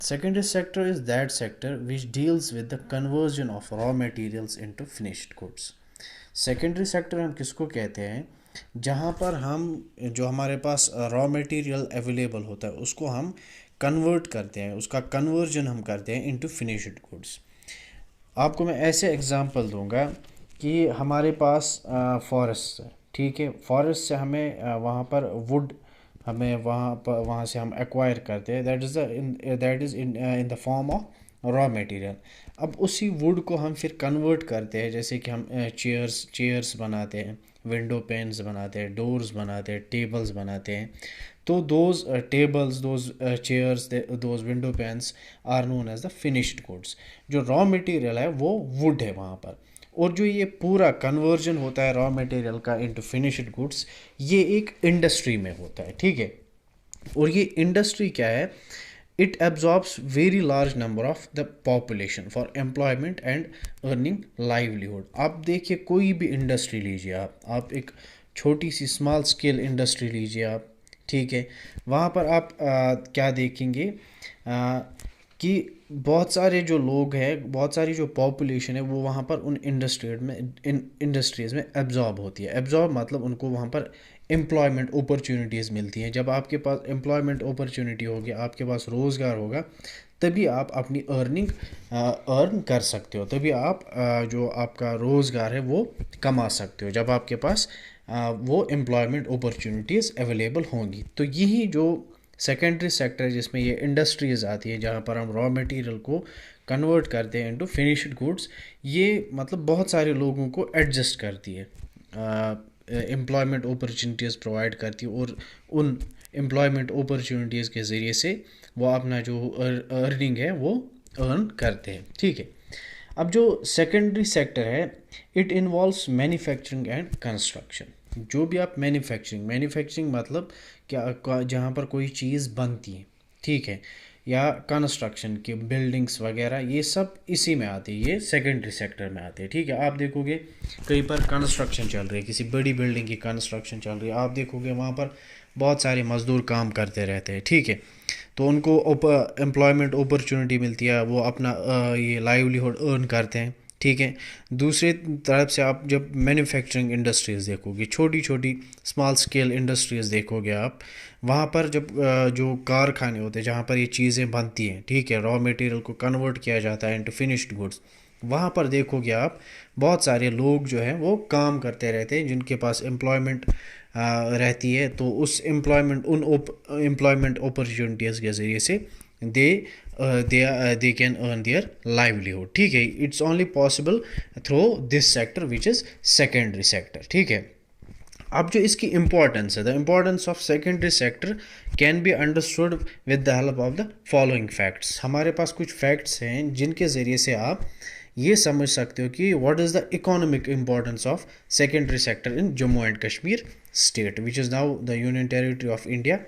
Secondary sector is that sector which deals with the conversion of raw materials into finished goods. Secondary sector हम किसको कहते हैं, जहाँ पर हम जो हमारे पास रॉ मटेरियल अवेलेबल होता है उसको हम कन्वर्ट करते हैं, उसका कन्वर्जन हम करते हैं इनटू फिनिश्ड गुड्स। आपको मैं ऐसे एग्जांपल दूंगा कि हमारे पास फॉरेस्ट है, ठीक है, फॉरेस्ट से हमें वहाँ पर वुड हमें वहाँ से हम एक्वायर करते हैं, that is in the form of raw material. अब उसी वुड को हम फिर कन्वर्ट करते हैं, जैसे कि हम चेयर्स बनाते हैं, विंडो पेन्स बनाते हैं, डोर्स बनाते हैं, टेबल्स बनाते हैं। तो those tables, those chairs, those window panes are known as the finished goods. जो रॉ मटेरियल है वो वुड है वहाँ पर, और जो ये पूरा कन्वर्जन होता है रॉ मटेरियल का इनटू फिनिश्ड गुड्स, ये एक इंडस्ट्री में होता है, ठीक है। और ये इंडस्ट्री क्या है, it absorbs very large number of the population for employment and earning livelihood. आप देखिए कोई भी इंडस्ट्री लीजिए, आप एक छोटी सी स्मॉल स्केल इंडस्ट्री लीजिए आप, ठीक है, वहाँ पर आप क्या देखेंगे कि बहुत सारे जो लोग हैं, बहुत सारी जो पॉपुलेशन है वो वहाँ पर उन इंडस्ट्रीज़ में एब्जॉर्ब होती है। एब्जॉर्ब मतलब उनको वहाँ पर एम्प्लॉयमेंट अपॉर्चुनिटीज़ मिलती हैं। जब आपके पास एम्प्लॉयमेंट अपॉर्चुनिटी होगी, आपके पास रोज़गार होगा, तभी आप अपनी अर्न कर सकते हो, तभी आप जो आपका रोज़गार है वो कमा सकते हो, जब आपके पास वो एम्प्लॉयमेंट अपॉर्चुनिटीज़ अवेलेबल होंगी। तो यही जो सेकेंडरी सेक्टर है जिसमें ये इंडस्ट्रीज़ आती है, जहाँ पर हम रॉ मटेरियल को कन्वर्ट करते हैं इनटू फिनिश्ड गुड्स, ये मतलब बहुत सारे लोगों को एडजस्ट करती है, एम्प्लॉयमेंट अपॉर्चुनिटीज़ प्रोवाइड करती है, और उन एम्प्लॉयमेंट अपॉर्चुनिटीज़ के ज़रिए से वो अपना जो अर्निंग है वो अर्न करते हैं, ठीक है। अब जो सेकेंडरी सेक्टर है, it involves manufacturing and construction. जो भी आप मैन्युफैक्चरिंग मतलब क्या, जहाँ पर कोई चीज़ बनती है, ठीक है, या कंस्ट्रक्शन की बिल्डिंग्स वगैरह, ये सब इसी में आती है, ये सेकेंडरी सेक्टर में आते हैं, ठीक है। आप देखोगे कहीं पर कंस्ट्रक्शन चल रही है, किसी बड़ी बिल्डिंग की कंस्ट्रक्शन चल रही है, आप देखोगे वहाँ पर बहुत सारे मज़दूर काम करते रहते हैं, ठीक है। तो उनको एम्प्लॉयमेंट अपॉर्चुनिटी मिलती है, वो अपना ये लाइवलीहुड अर्न करते हैं, ठीक है। दूसरी तरफ से आप जब मैन्युफैक्चरिंग इंडस्ट्रीज़ देखोगे, छोटी छोटी स्मॉल स्केल इंडस्ट्रीज़ देखोगे आप, वहाँ पर जब जो कारखाने होते हैं जहाँ पर ये चीज़ें बनती हैं, ठीक है, रॉ मटेरियल को कन्वर्ट किया जाता है इनटू फिनिश्ड गुड्स, वहाँ पर देखोगे आप बहुत सारे लोग जो हैं वो काम करते रहते हैं, जिनके पास एम्प्लॉयमेंट रहती है। तो उस एम्प्लॉयमेंट अपॉर्चुनिटीज़ के ज़रिए से they they can earn their livelihood, ठीक है। It's only possible through this sector which is secondary sector, ठीक है। अब जो इसकी इम्पोर्टेंस है, the importance of secondary sector can be understood with the help of the following facts. हमारे पास कुछ फैक्ट्स हैं जिनके ज़रिए से आप ये समझ सकते हो कि what is the economic importance of secondary sector in Jammu and Kashmir state which is now the union territory of India.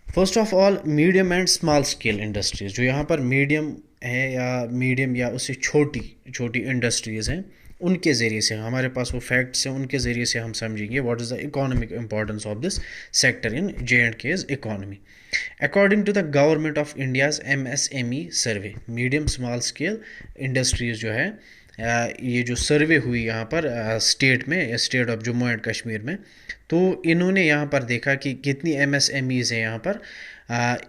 First of all, medium and small scale industries, जो यहाँ पर मीडियम या उससे छोटी छोटी इंडस्ट्रीज़ हैं, उनके ज़रिए से हमारे पास वो फैक्ट्स हैं, उनके ज़रिए से हम समझेंगे what is the economic importance of this sector in J&K's economy. According to the government of India's MSME survey, medium small scale industries जो है, ये जो सर्वे हुई यहाँ पर स्टेट में, या state of Jammu and Kashmir में, तो इन्होंने यहाँ पर देखा कि कितनी MSMEs हैं यहाँ पर।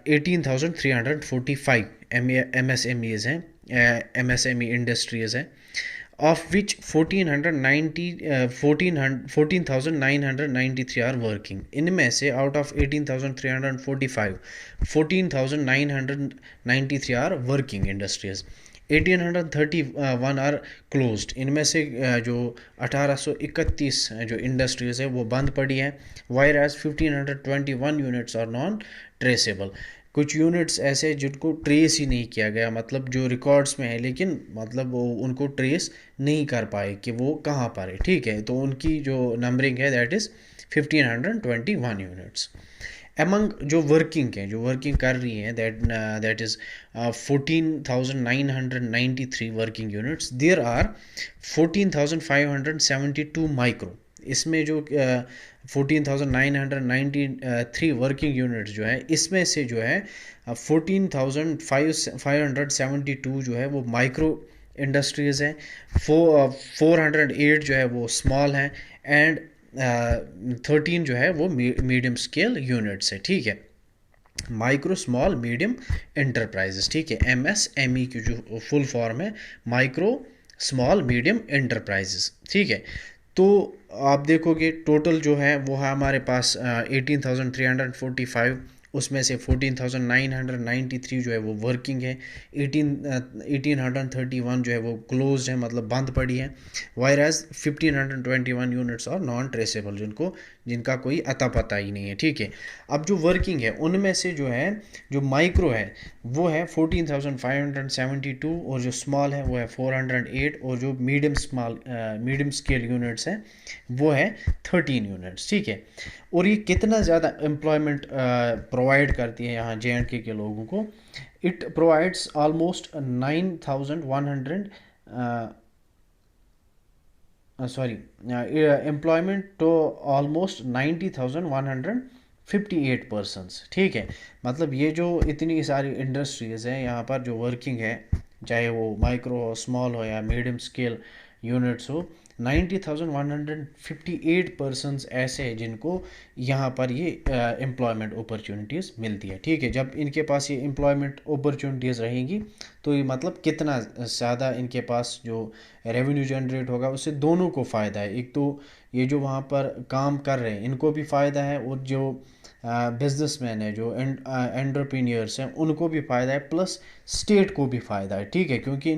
18,345 MSMEs हैं, MSME इंडस्ट्रीज़ हैं, ऑफ विच 14,993 आर वर्किंग। इनमें से out of 18,345, 14,993 are working industries, 1831 are closed. इनमें से जो 1831 जो इंडस्ट्रीज़ है वो बंद पड़ी हैं, वायर एज 1521 यूनिट्स आर नॉन ट्रेसेबल। कुछ यूनिट्स ऐसे जिनको ट्रेस ही नहीं किया गया, मतलब जो रिकॉर्ड्स में है लेकिन मतलब वो उनको ट्रेस नहीं कर पाए कि वो कहाँ पर है, ठीक है। तो उनकी जो नंबरिंग है दैट इज़ 1521 यूनिट्स। एमंग जो वर्किंग कर रही हैं, that is 14,993 working units. There are 14,572 micro. इसमें जो 14,993 वर्किंग यूनिट्स जो है, इसमें से जो है 14,572 जो है वो माइक्रो इंडस्ट्रीज़ हैं, 408 जो है वो स्मॉल हैं, एंड 13 जो है वो मीडियम स्केल यूनिट्स है। ठीक है, माइक्रो स्मॉल मीडियम एंटरप्राइजेस। ठीक है, MSME की जो फुल फॉर्म है, माइक्रो स्मॉल मीडियम एंटरप्राइजेस। ठीक है, तो आप देखोगे टोटल जो है वो है हमारे पास 18,345, उसमें से 14,993 जो है वो वर्किंग है, 1831 जो है वो क्लोज है, मतलब बंद पड़ी है, वायर एज 1521 यूनिट्स और नॉन ट्रेसेबल, जिनका कोई अता पता ही नहीं है। ठीक है, अब जो वर्किंग है उनमें से जो है, जो माइक्रो है वो है 14,572, और जो स्मॉल है वो है 408, और जो मीडियम स्केल यूनिट्स हैं वो है 13 यूनिट्स। ठीक है, और ये कितना ज़्यादा एम्प्लॉयमेंट प्रोवाइड करती है यहाँ JNK के लोगों को। It provides almost 9,100 sorry employment तो ऑलमोस्ट 90,158 पर्सनस। ठीक है, मतलब ये जो इतनी सारी इंडस्ट्रीज़ हैं यहाँ पर जो वर्किंग है, चाहे वो माइक्रो हो, स्मॉल हो या मीडियम स्केल यूनिट्स हो, 90,158 पर्सनस ऐसे हैं जिनको यहाँ पर ये एम्प्लॉयमेंट अपॉर्चुनिटीज़ मिलती है। ठीक है, जब इनके पास ये एम्प्लॉयमेंट अपॉर्चुनिटीज़ रहेंगी तो ये मतलब कितना ज़्यादा इनके पास जो रेवेन्यू जनरेट होगा, उससे दोनों को फ़ायदा है। एक तो ये जो वहाँ पर काम कर रहे हैं इनको भी फ़ायदा है, और जो बिजनेसमैन है, जो एंटरप्रेन्योर्स हैं, उनको भी फ़ायदा है, प्लस स्टेट को भी फ़ायदा है। ठीक है, क्योंकि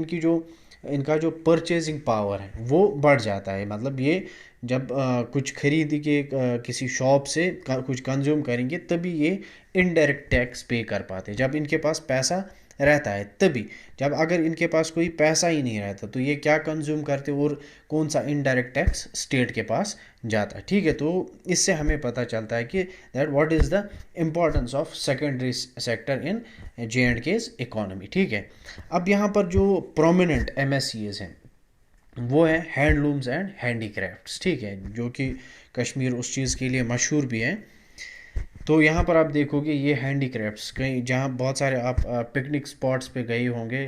इनका जो परचेजिंग पावर है वो बढ़ जाता है, मतलब ये जब कुछ खरीद के किसी शॉप से कुछ कंज्यूम करेंगे तभी ये इनडायरेक्ट टैक्स पे कर पाते हैं, जब इनके पास पैसा रहता है तभी। जब अगर इनके पास कोई पैसा ही नहीं रहता तो ये क्या कंज्यूम करते, और कौन सा इनडायरेक्ट टैक्स स्टेट के पास जाता है। ठीक है, तो इससे हमें पता चलता है कि that what is the importance of secondary sector in JNK's economy. ठीक है, अब यहाँ पर जो प्रोमिनेंट MSCs हैं वो है हैंडलूम्स एंड हैंडीक्राफ्ट्स। ठीक है, जो कि कश्मीर उस चीज़ के लिए मशहूर भी है। तो यहाँ पर आप देखोगे ये हैंडीक्राफ्ट्स, कहीं जहाँ बहुत सारे आप पिकनिक स्पॉट्स पे गए होंगे,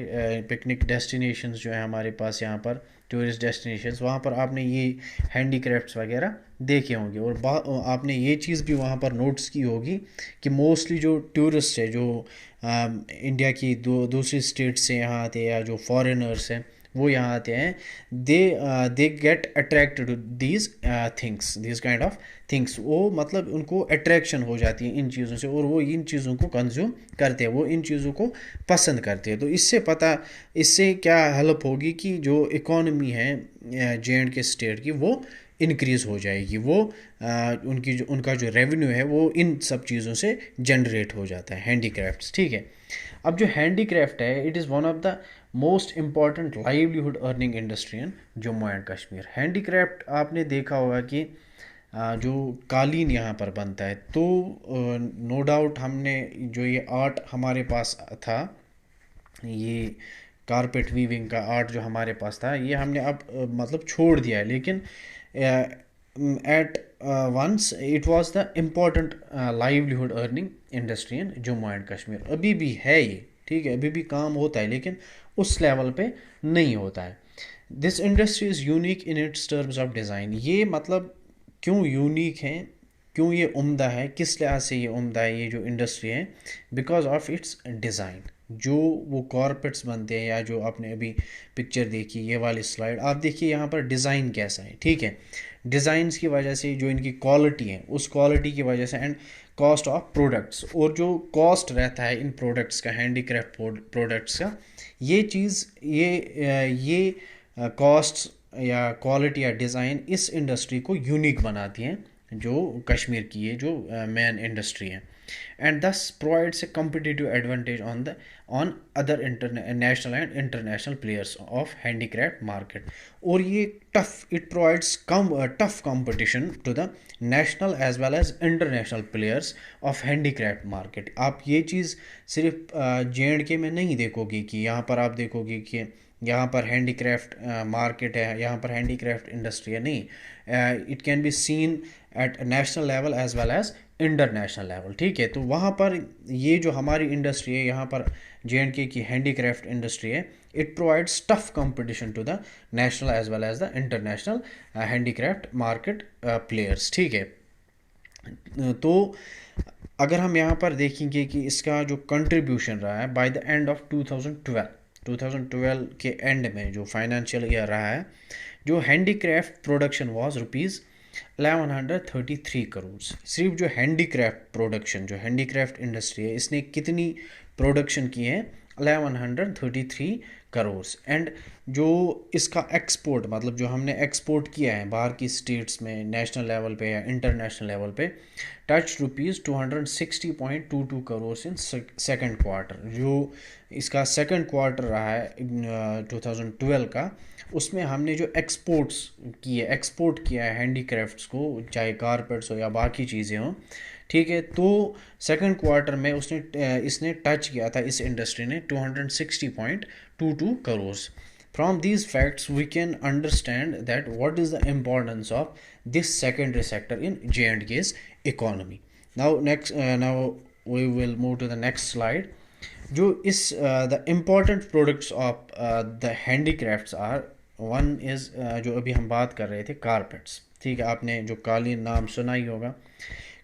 पिकनिक डेस्टिनेशंस जो है हमारे पास यहाँ पर, टूरिस्ट डेस्टिनेशंस, वहाँ पर आपने ये हैंडीक्राफ्ट्स वगैरह देखे होंगे, और आपने ये चीज़ भी वहाँ पर नोट्स की होगी कि मोस्टली जो टूरिस्ट है, जो इंडिया की दूसरी स्टेट से यहाँ आते हैं, या जो फॉरेनर्स हैं वो यहाँ आते हैं, they get attracted these things, these kind of things, वो मतलब उनको अट्रैक्शन हो जाती है इन चीज़ों से, और वो इन चीज़ों को कंज्यूम करते हैं, वो इन चीज़ों को पसंद करते हैं। तो इससे क्या हेल्प होगी कि जो इकॉनमी है JNK स्टेट की वो इंक्रीज़ हो जाएगी, वो उनका जो रेवेन्यू है वो इन सब चीज़ों से जनरेट हो जाता है, हैंडीक्राफ्ट्स। ठीक है, अब जो हैंडीक्राफ्ट है it is one of the most important livelihood earning industry in Jammu and Kashmir. Handicraft आपने देखा होगा कि जो कालीन यहाँ पर बनता है, तो नो डाउट हमने जो ये आर्ट हमारे पास था, ये कारपेट वीविंग का आर्ट जो हमारे पास था, ये हमने अब मतलब छोड़ दिया है, लेकिन at once it was the important livelihood earning industry in Jammu and Kashmir. अभी भी है ये, ठीक है, अभी भी काम होता है, लेकिन उस लेवल पे नहीं होता है। This industry is unique in its terms of design. ये मतलब क्यों यूनिक है, क्यों ये उम्दा है, किस लिहाज से ये उम्दा है ये जो इंडस्ट्री है, बिकॉज ऑफ इट्स डिज़ाइन। जो वो कॉर्पेट्स बनते हैं, या जो आपने अभी पिक्चर देखी ये वाली स्लाइड, आप देखिए यहाँ पर डिज़ाइन कैसा है। ठीक है, डिज़ाइंस की वजह से जो इनकी क्वालिटी है, उस क्वालिटी की वजह से, एंड कॉस्ट ऑफ प्रोडक्ट्स, और जो कॉस्ट रहता है इन प्रोडक्ट्स का, हैंडीक्राफ्ट प्रोडक्ट्स का, ये चीज़ ये कॉस्ट या क्वालिटी या डिज़ाइन इस इंडस्ट्री को यूनिक बनाती हैं, जो कश्मीर की ये जो मेन इंडस्ट्री है, and this provides a competitive advantage on other national and international players of handicraft market. और ये it provides tough competition to the national as well as international players of handicraft market. आप ये चीज़ सिर्फ JNK में नहीं देखोगे, कि यहाँ पर आप देखोगे कि यहाँ पर हैंडीक्राफ्ट मार्केट है, यहाँ पर हैंडीक्राफ्ट इंडस्ट्री है, नहीं, it can be seen at national level as well as international level. ठीक है, तो वहाँ पर ये जो हमारी इंडस्ट्री है यहाँ पर JNK की हैंडीक्राफ्ट इंडस्ट्री है, it provides tough competition to the national as well as the international handicraft market players. ठीक है, तो अगर हम यहाँ पर देखेंगे कि इसका जो कंट्रीब्यूशन रहा है बाय द एंड ऑफ 2012 के एंड में जो फाइनेंशियल ईयर रहा है, जो handicraft production was rupees 1133 crore. सिर्फ जो हैंडीक्राफ्ट प्रोडक्शन, जो हैंडीक्राफ्ट इंडस्ट्री है, इसने कितनी प्रोडक्शन की है? 1133 करोड़। एंड जो इसका एक्सपोर्ट, मतलब जो हमने एक्सपोर्ट किया है बाहर की स्टेट्स में नेशनल लेवल पे या इंटरनेशनल लेवल पे, touch rupees 260.22 crore in second quarter. जो इसका सेकंड क्वार्टर रहा है 2012 का, उसमें हमने जो एक्सपोर्ट किया है हैंडीक्राफ्ट्स को, चाहे कारपेट्स हो या बाकी चीज़ें हों, ठीक है, तो सेकंड क्वार्टर में इसने टच किया था, इस इंडस्ट्री ने 260.22 crore. From these facts we can understand that what is the importance of this secondary sector in J&K's economy. Now we will move to the next slide. जो इस the important products of the handicrafts are, one is जो अभी हम बात कर रहे थे carpets. ठीक है, आपने जो कालीन नाम सुना ही होगा।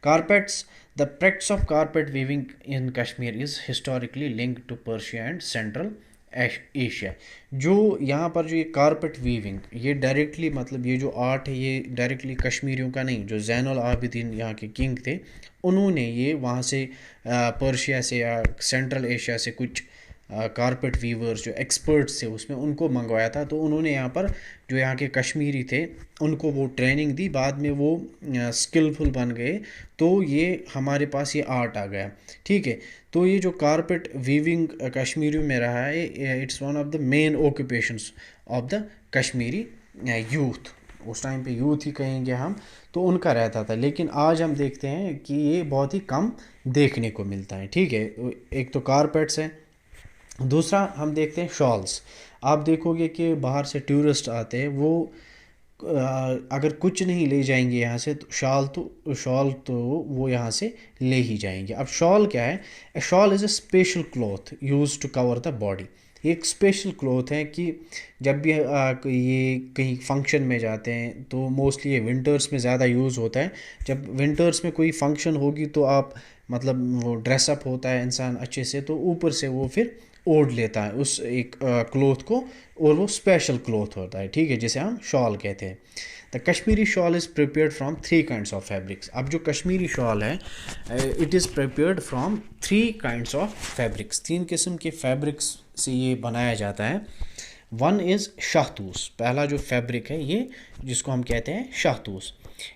Carpets, the practice of carpet weaving in Kashmir is historically linked to Persia and Central Asia. जो यहाँ पर जो ये कारपेट वीविंग, ये डायरेक्टली, मतलब ये जो आर्ट है ये डायरेक्टली कश्मीरियों का नहीं, जो ज़ैनुल आबिदीन यहाँ के किंग थे, उन्होंने ये वहाँ से पर्शिया से या सेंट्रल एशिया से कुछ कारपेट वीवर्स जो एक्सपर्ट्स थे उसमें उनको मंगवाया था। तो उन्होंने यहाँ पर जो यहाँ के कश्मीरी थे उनको वो ट्रेनिंग दी, बाद में वो स्किलफुल बन गए, तो ये हमारे पास ये आर्ट आ गया। ठीक है, तो ये जो कारपेट वीविंग कश्मीरियों में रहा है, it's one of the main occupations of the Kashmiri youth. उस टाइम पे यूथ ही कहेंगे हम, तो उनका रहता था। लेकिन आज हम देखते हैं कि ये बहुत ही कम देखने को मिलता है। ठीक है, एक तो कारपेट्स है, दूसरा हम देखते हैं शॉल्स। आप देखोगे कि बाहर से टूरिस्ट आते हैं, वो अगर कुछ नहीं ले जाएंगे यहाँ से, तो शॉल तो वो यहाँ से ले ही जाएंगे। अब शॉल क्या है? A shawl is a special cloth use to cover the body. एक स्पेशल क्लॉथ है कि जब भी ये कहीं फंक्शन में जाते हैं, तो मोस्टली ये विंटर्स में ज़्यादा यूज़ होता है। जब विंटर्स में कोई फंक्शन होगी तो आप, मतलब वो ड्रेसअप होता है इंसान अच्छे से, तो ऊपर से वो फिर ओढ़ लेता है उस एक क्लॉथ को, और वो स्पेशल क्लॉथ होता है। ठीक है, जिसे हम शॉल कहते हैं। The Kashmiri shawl is prepared from 3 kinds of fabrics. अब जो कश्मीरी शॉल है, it is prepared from 3 kinds of fabrics. 3 किस्म के फैब्रिक्स से ये बनाया जाता है। वन इज़ शाहतूस, पहला जो फैब्रिक है ये, जिसको हम कहते हैं shahtoosh.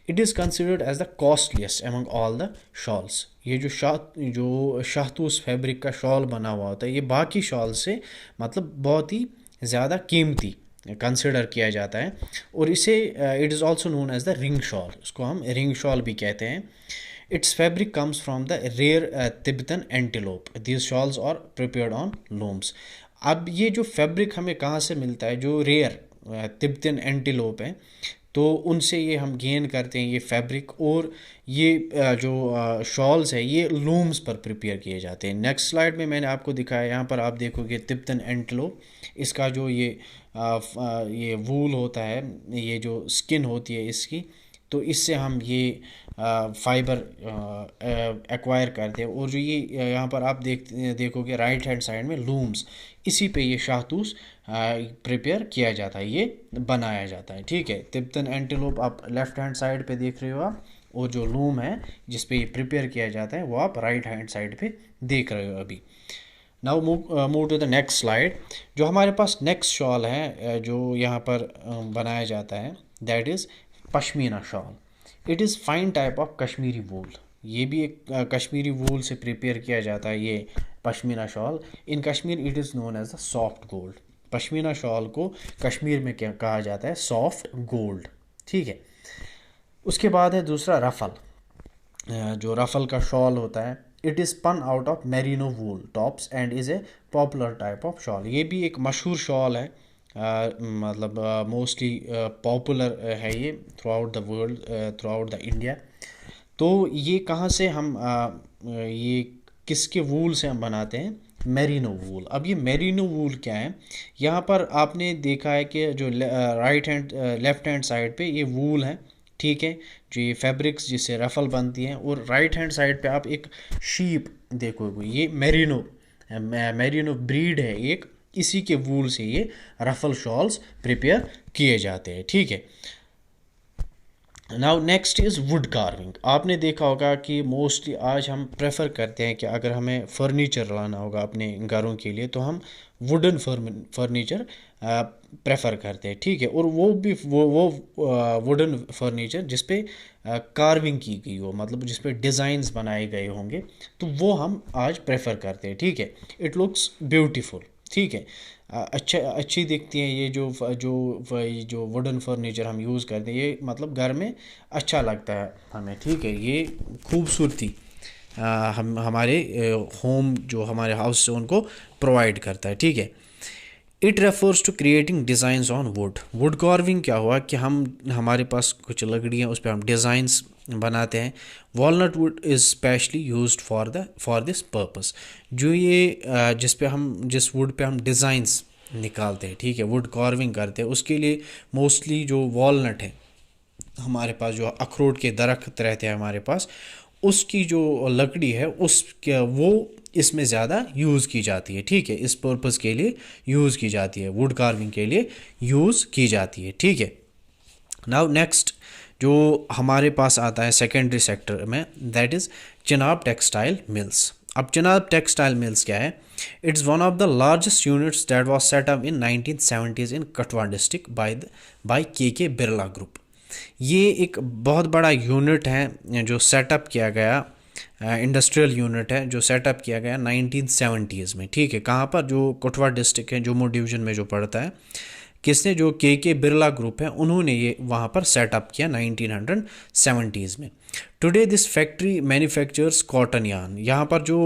It is considered as the costliest among all the shawls. ये जो शाहतूस फैब्रिक का शॉल बना हुआ होता है, ये बाकी शॉल से मतलब बहुत ही ज़्यादा कीमती कंसिडर किया जाता है। और इसे it is also known as the ring shawl, उसको हम रिंग शॉल भी कहते हैं। Its fabric comes from the rare Tibetan antelope. These shawls are prepared on looms. अब ये जो फैब्रिक हमें कहाँ से मिलता है? जो रेयर तिब्बतन एंटीलोप है, तो उनसे ये हम गेन करते हैं ये फैब्रिक। और ये जो शॉल्स है ये लूम्स पर प्रिपेयर किए जाते हैं। नेक्स्ट स्लाइड में मैंने आपको दिखाया, यहाँ पर आप देखोगे तिब्बतन एंटीलोप, इसका जो ये वूल होता है, ये जो स्किन होती है इसकी, तो इससे हम ये फाइबर एक्वायर करते हैं। और जो ये यहाँ पर आप देखोगे राइट हैंड साइड में लूम्स, इसी पे ये शाहतूस प्रिपेयर किया जाता है, ये बनाया जाता है। ठीक है, तिब्बतन एंटीलोप आप लेफ्ट हैंड साइड पे देख रहे हो आप, और जो लूम है जिस पे ये प्रिपेयर किया जाता है वो आप राइट हैंड साइड पे देख रहे हो अभी। Now move to the next slide. जो हमारे पास नेक्स्ट शॉल है जो यहाँ पर बनाया जाता है, that is pashmina shawl. It is fine type of Kashmiri wool. ये भी एक कश्मीरी वूल से प्रिपेयर किया जाता है ये pashmina shawl. In Kashmir it is known as the soft gold. Pashmina shawl को कश्मीर में क्या कहा जाता है? Soft gold. ठीक है, उसके बाद है दूसरा रफल। जो रफल का शॉल होता है, it is spun out of merino wool tops and is a popular type of shawl. ये भी एक मशहूर शॉल है मतलब मोस्टली पॉपुलर है ये through out the world, through out the India. तो ये कहाँ से हम ये किसके वूल से हम बनाते हैं? Merino wool. अब ये मेरिनो वूल क्या है? यहाँ पर आपने देखा है कि जो right hand left hand side पे ये वूल है, ठीक है, जो ये फैब्रिक्स जिससे रफल बनती हैं, और राइट हैंड साइड पे आप एक शीप देखोगे, ये मेरिनो मेरिनो ब्रीड है एक, इसी के वूल से ये रफल शॉल्स प्रिपेयर किए जाते हैं, ठीक है। Now next is wood carving. आपने देखा होगा कि मोस्टली आज हम प्रेफर करते हैं कि अगर हमें फर्नीचर लाना होगा अपने घरों के लिए तो हम वुडन फर्नीचर प्रेफर करते हैं, ठीक है। और वो भी वो वुडन फर्नीचर जिस पे कार्विंग की गई हो, मतलब जिस पे डिज़ाइंस बनाए गए होंगे, तो वो हम आज प्रेफर करते हैं, ठीक है। इट लुक्स ब्यूटीफुल, ठीक है। अच्छी दिखती हैं ये जो वुडन फर्नीचर हम यूज़ करते हैं, ये मतलब घर में अच्छा लगता है हमें, ठीक है। ये खूबसूरती हम हमारे होम जो हमारे हाउस से उनको प्रोवाइड करता है, ठीक है। It refers to creating designs on wood. Wood carving क्या हुआ कि हम हमारे पास कुछ लकड़ियाँ, उस पर हम डिज़ाइंस बनाते हैं। Walnut would is specially used for this purpose. जो ये जिस वुड पे हम डिज़ाइंस निकालते हैं, ठीक है, वुड कार्विंग करते हैं, उसके लिए मोस्टली जो वॉलनट है हमारे पास, जो अखरोट के दरख्त रहते हैं हमारे पास, उसकी जो लकड़ी है वो इसमें ज़्यादा यूज़ की जाती है, ठीक है। इस पर्पज़ के लिए यूज़ की जाती है, वुड कार्विंग के लिए यूज़ की जाती है, ठीक है। नाउ नेक्स्ट जो हमारे पास आता है सेकेंडरी सेक्टर में, that is Chenab textile mills. अब चिनाब टेक्सटाइल मिल्स क्या है? It's one of the largest units that was set up in 1970s in Kathua district by के बिरला ग्रुप। ये एक बहुत बड़ा यूनिट है जो सेटअप किया गया, इंडस्ट्रियल यूनिट है जो सेटअप किया गया 1970s में, ठीक है। कहाँ पर? जो कठुआ डिस्ट्रिक्ट है, जम्मू डिवीज़न में जो पड़ता है। किसने? जो के बिरला ग्रुप है, उन्होंने ये वहाँ पर सेटअप किया 1970s में। Today this factory manufactures cotton yarn. यहाँ पर जो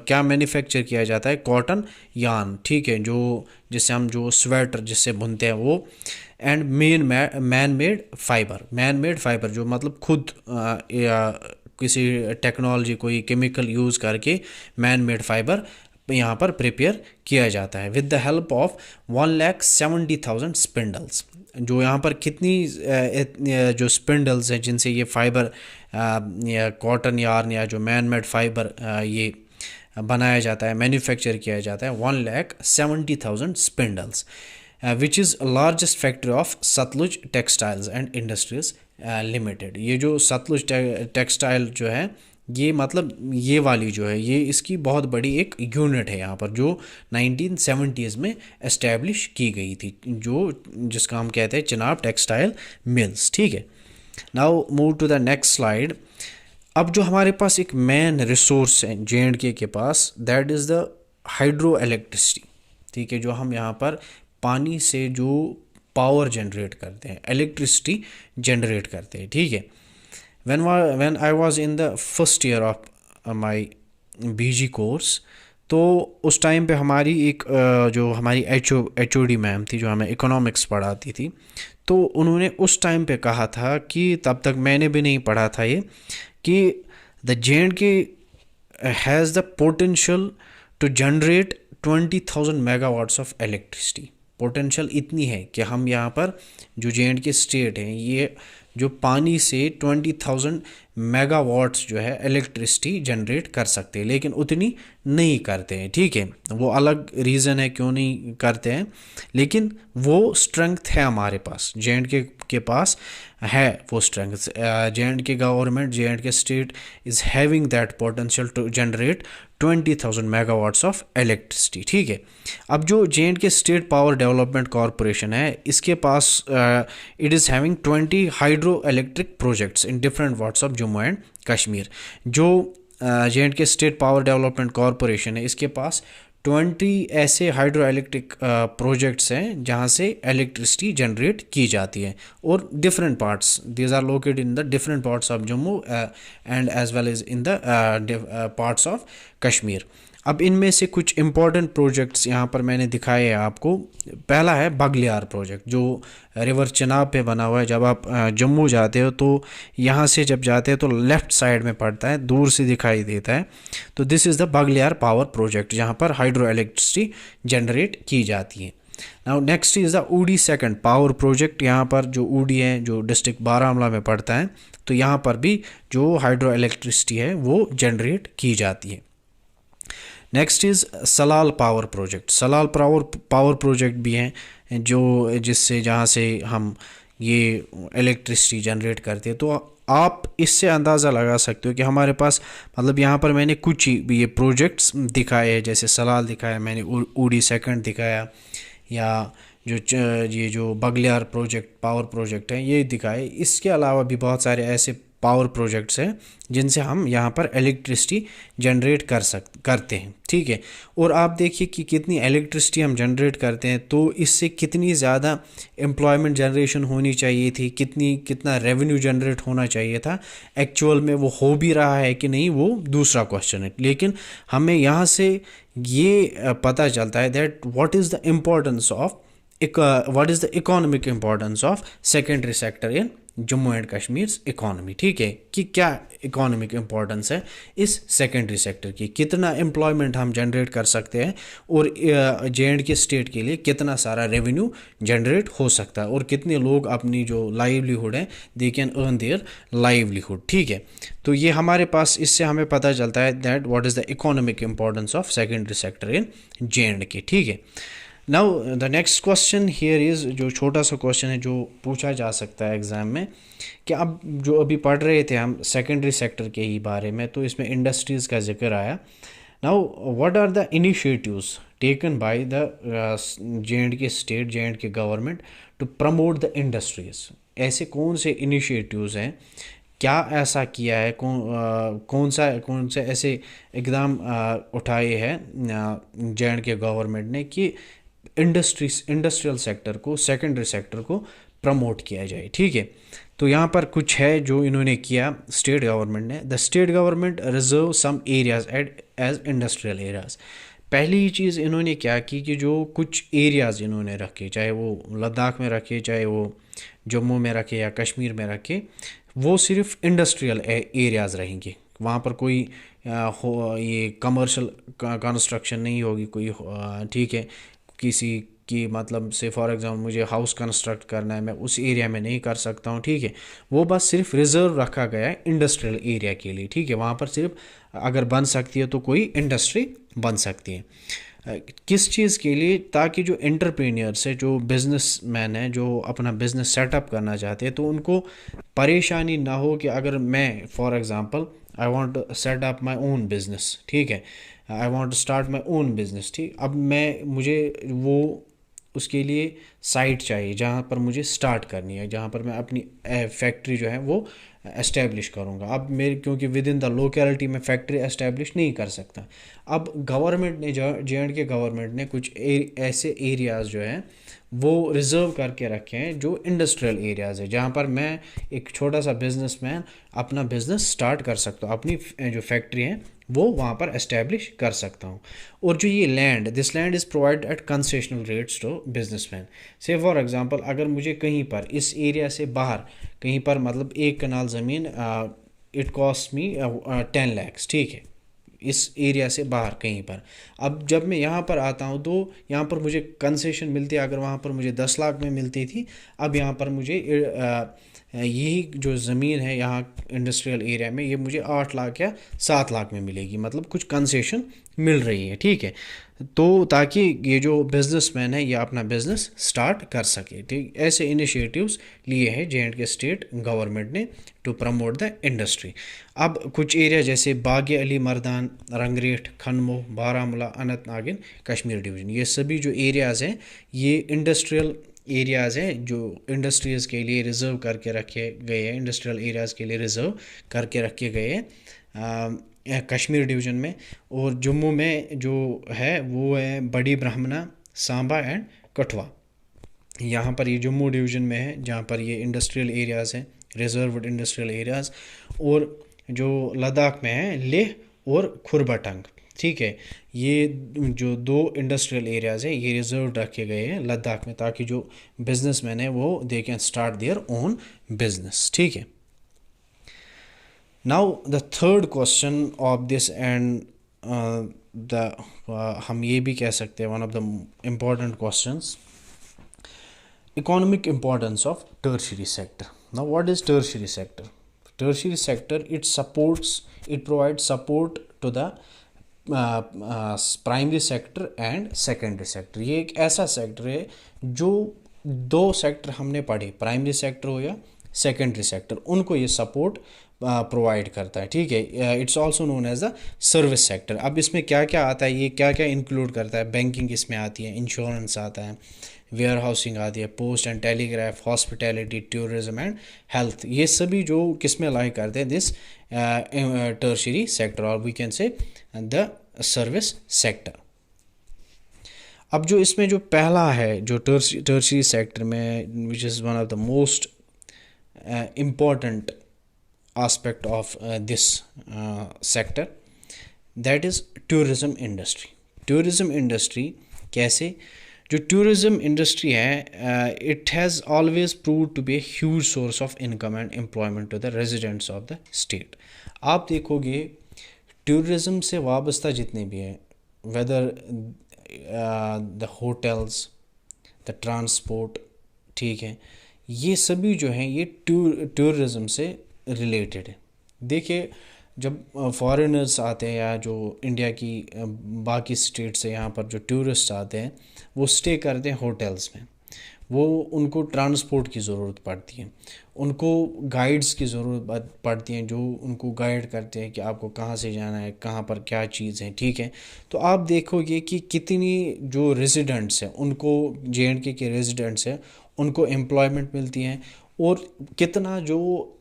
क्या मैन्युफैक्चर किया जाता है? कॉटन यार्न, ठीक है, जो जिससे हम जो स्वेटर जिससे बुनते हैं वो। एंड मैन मेड फाइबर जो मतलब खुद या किसी टेक्नोलॉजी कोई केमिकल यूज़ करके मैन मेड फाइबर यहाँ पर प्रिपेयर किया जाता है with the help of 1,70,000 spindles. जो यहाँ पर कितनी जो स्पिंडल्स हैं जिनसे ये फाइबर या कॉटन यार्न या जो मैन मेड फाइबर ये बनाया जाता है, मैन्युफैक्चर किया जाता है, 1,70,000 spindles, which is largest factory of Sutlej textiles and industries limited. ये जो सतलुज टेक्सटाइल जो है, ये मतलब ये वाली जो है, ये इसकी बहुत बड़ी एक यूनिट है यहाँ पर, जो 1970s में एस्टेब्लिश की गई थी, जो जिसका हम कहते हैं चिनाब टेक्सटाइल मिल्स, ठीक है। Now move to the next slide. अब जो हमारे पास एक मेन रिसोर्स है जे&के के पास, that is the hydro electricity, ठीक है। जो हम यहाँ पर पानी से जो पावर जनरेट करते हैं, इलेक्ट्रिसिटी जनरेट करते हैं, ठीक है। when I was in the first year of my BG course, तो उस टाइम पे हमारी एक जो हमारी HOD मैम थी जो हमें इकोनॉमिक्स पढ़ाती थी, तो उन्होंने उस टाइम पे कहा था कि तब तक मैंने भी नहीं पढ़ा था ये, कि the J and K has the potential to generate 20,000 megawatts of electricity. Potential इतनी है कि हम यहाँ पर जो जे&के स्टेट हैं, ये जो पानी से 20,000 मेगावाट्स जो है इलेक्ट्रिसिटी जनरेट कर सकते हैं, लेकिन उतनी नहीं करते हैं, ठीक है। वो अलग रीज़न है क्यों नहीं करते हैं, लेकिन वो स्ट्रेंथ है हमारे पास, जे&के के पास है वो strength. J and K government, J and K state is having that potential to generate 20,000 megawatts of electricity, ठीक है। अब जो J and K state power development corporation है, इसके पास it is having 20 hydro electric projects in different parts of Jammu and Kashmir. जो J and K state power development corporation है, इसके पास 20 ऐसे हाइड्रो इलेक्ट्रिक प्रोजेक्ट्स हैं जहाँ से इलेक्ट्रिसिटी जनरेट की जाती है, और different parts, these are located in the different parts of Jammu and as well as in the parts of Kashmir. अब इनमें से कुछ इम्पोर्टेंट प्रोजेक्ट्स यहाँ पर मैंने दिखाए हैं आपको। पहला है बगलियार प्रोजेक्ट, जो रिवर चिनाब पे बना हुआ है। जब आप जम्मू जाते हो तो यहाँ से जब जाते हैं तो लेफ़्ट साइड में पड़ता है, दूर से दिखाई देता है। तो this is the Baglihar power project, जहाँ पर हाइड्रो इलेक्ट्रिसिटी जनरेट की जाती है। Now next is the ऊडी second power project. यहाँ पर जो ऊडी है, जो डिस्ट्रिक्ट बारामूला में पड़ता है, तो यहाँ पर भी जो हाइड्रो इलेक्ट्रिसिटी है वो जनरेट की जाती है। Next is Salal power project. Salal power project भी हैं जो जिससे जहाँ से हम ये इलेक्ट्रिसिटी जनरेट करते हैं। तो आप इससे अंदाज़ा लगा सकते हो कि हमारे पास मतलब यहाँ पर मैंने कुछ ही ये प्रोजेक्ट्स दिखाए हैं, जैसे सलाल दिखाया मैंने, ऊडी सेकंड दिखाया, या ये जो बगलियार प्रोजेक्ट पावर प्रोजेक्ट है ये दिखाए। इसके अलावा भी बहुत सारे ऐसे पावर प्रोजेक्ट्स हैं जिनसे हम यहाँ पर इलेक्ट्रिसिटी जनरेट करते हैं, ठीक है। और आप देखिए कि कितनी इलेक्ट्रिसिटी हम जनरेट करते हैं, तो इससे कितनी ज़्यादा एम्प्लॉयमेंट जनरेशन होनी चाहिए थी, कितना रेवेन्यू जनरेट होना चाहिए था। एक्चुअल में वो हो भी रहा है कि नहीं, वो दूसरा क्वेश्चन है। लेकिन हमें यहाँ से ये पता चलता है that what is the importance of what is the economic importance of secondary sector in Jammu and Kashmir economy, ठीक है, कि क्या इकोनॉमिक इम्पोर्टेंस है इस सेकेंडरी सेक्टर की, कितना एम्प्लॉयमेंट हम जनरेट कर सकते हैं, और जे.एंड.के स्टेट के लिए कितना सारा रेवेन्यू जनरेट हो सकता है, और कितने लोग अपनी जो लाइवलीहुड है दे कैन अर्न देयर लाइवलीहुड, ठीक है। तो ये हमारे पास इससे हमें पता चलता है that what is the economic importance of secondary sector in J&K, ठीक है। Now the next question here is, जो छोटा सा क्वेश्चन है जो पूछा जा सकता है एग्ज़ाम में, कि अब जो अभी पढ़ रहे थे हम सेकेंडरी सेक्टर के ही बारे में, तो इसमें इंडस्ट्रीज़ का जिक्र आया। Now what are the initiatives taken by the J and K state, J and K government to promote the industries. ऐसे कौन से इनिशिएटिव्स हैं, क्या ऐसा किया है, कौन से ऐसे इकदाम उठाए हैं जे.एंड.के गवर्नमेंट ने कि इंडस्ट्रियल सेक्टर को, सेकेंडरी सेक्टर को प्रमोट किया जाए, ठीक है। तो यहाँ पर कुछ है जो इन्होंने किया स्टेट गवर्नमेंट ने। The state government reserve some areas as industrial areas. पहली ही चीज़ इन्होंने क्या की कि जो कुछ एरियाज़ इन्होंने रखे, चाहे वो लद्दाख में रखे, चाहे वो जम्मू में रखे या कश्मीर में रखे, वो सिर्फ इंडस्ट्रियल एरियाज़ रहेंगे। वहाँ पर कोई ये कमर्शियल कंस्ट्रक्शन नहीं होगी कोई, ठीक है। किसी की मतलब से फॉर एग्जांपल मुझे हाउस कंस्ट्रक्ट करना है, मैं उस एरिया में नहीं कर सकता हूँ, ठीक है। वो बस सिर्फ रिजर्व रखा गया है इंडस्ट्रियल एरिया के लिए, ठीक है। वहाँ पर सिर्फ अगर बन सकती है तो कोई इंडस्ट्री बन सकती है। किस चीज़ के लिए, ताकि जो एंटरप्रेन्योर्स है, जो बिजनेसमैन है, जो अपना बिजनेस सेटअप करना चाहते हैं, तो उनको परेशानी ना हो कि अगर मैं for example I want to set up my own business, ठीक है, I want to start my own business, ठीक। अब मुझे वो उसके लिए साइट चाहिए जहाँ पर मुझे स्टार्ट करनी है, जहाँ पर मैं अपनी फैक्ट्री जो है वो एस्टेब्लिश करूँगा। अब मेरे क्योंकि विद इन द लोकेलिटी में फैक्ट्री एस्टेब्लिश नहीं कर सकता। अब गवर्नमेंट ने, जे.एंड.के गवर्नमेंट ने कुछ ऐसे एरियाज़ जो हैं वो रिज़र्व करके रखे हैं जो इंडस्ट्रियल एरियाज़ है, जहाँ पर मैं एक छोटा सा बिजनेसमैन अपना बिज़नेस स्टार्ट कर सकता हूँ, अपनी जो फैक्ट्री है वो वहाँ पर एस्टेब्लिश कर सकता हूँ। और जो ये land, this land is provide at concessional rates to businessman. से फॉर एग्जांपल अगर मुझे कहीं पर इस एरिया से बाहर कहीं पर मतलब 1 कनाल ज़मीन, इट कॉस्ट मी 10 lakhs, ठीक है, इस एरिया से बाहर कहीं पर। अब जब मैं यहाँ पर आता हूँ तो यहाँ पर मुझे कंसेशन मिलती है, अगर वहाँ पर मुझे 10 लाख में मिलती थी, अब यहाँ पर मुझे यही जो ज़मीन है यहाँ इंडस्ट्रियल एरिया में, ये मुझे 8 लाख या 7 लाख में मिलेगी, मतलब कुछ कंसेशन मिल रही है, ठीक है। तो ताकि ये जो बिजनेसमैन है ये अपना बिज़नेस स्टार्ट कर सके, ठीक। ऐसे इनिशिएटिव्स लिए हैं जे.एंड.के स्टेट गवर्नमेंट ने टू प्रमोट द इंडस्ट्री। अब कुछ एरिया जैसे बाग अली मर्दान, रंगरेठ, खनमो, बारामूला, अनंतनाग इन कश्मीर डिवीज़न, ये सभी जो एरियाज़ हैं ये इंडस्ट्रियल एरियाज़ हैं जो इंडस्ट्रीज़ के लिए रिज़र्व करके रखे गए हैं, इंडस्ट्रियल एरियाज़ के लिए रिज़र्व करके रखे गए हैं कश्मीर डिवीज़न में। और जम्मू में जो है वो है बड़ी ब्राह्मणा, सांबा एंड कठुआ। यहाँ पर ये जम्मू डिवीज़न में है जहाँ पर ये इंडस्ट्रियल एरियाज़ हैं, रिजर्व्ड इंडस्ट्रियल एरियाज़। और जो लद्दाख में है लेह और खुरबटंग, ठीक है। ये जो दो इंडस्ट्रियल एरियाज़ हैं ये रिजर्व रखे गए हैं लद्दाख में, ताकि जो बिजनेसमैन है वो they can start their own business, ठीक है। Now the third question of this and the हम ये भी कह सकते हैं one of the important questions, economic importance of tertiary sector. Now what is tertiary sector? Tertiary sector, it provides support to the primary sector and secondary sector. ये एक ऐसा sector है जो दो सेक्टर हमने पढ़े, प्राइमरी सेक्टर हो या सेकेंडरी सेक्टर, उनको ये सपोर्ट प्रोवाइड करता है, ठीक है। It's also known as the service sector. अब इसमें क्या क्या आता है, ये क्या क्या इंक्लूड करता है? बैंकिंग इसमें आती है, इंश्योरेंस आता है, वेयर हाउसिंग आती है, post and telegraph, hospitality, tourism and health, ये सभी जो किस में लाई करते हैं? दिस टर्शियरी सेक्टर, और we can say the service sector. अब जो इसमें जो पहला है जो टर्शियरी सेक्टर में, which is one of the most important aspect of this sector, that is tourism industry. Tourism industry कैसे? जो टूरिज्म इंडस्ट्री है, it has always proved to be a huge source of income and employment to the residents of the state. आप देखोगे tourism से वाबस्ता जितने भी हैं, whether the hotels, the transport, ठीक है, ये सभी जो हैं ये टूरिज्म से रिलेटेड है। देखिए जब फॉरेनर्स आते हैं या जो इंडिया की बाकी स्टेट से यहाँ पर जो टूरिस्ट आते हैं वो स्टे करते हैं होटल्स में, वो उनको ट्रांसपोर्ट की ज़रूरत पड़ती है, उनको गाइड्स की ज़रूरत पड़ती है जो उनको गाइड करते हैं कि आपको कहाँ से जाना है, कहाँ पर क्या चीज़ है, ठीक है। तो आप देखोगे कि कितनी जो रेजिडेंट्स हैं उनको, JNK के रेजिडेंट्स हैं उनको एम्प्लॉयमेंट मिलती है, और कितना जो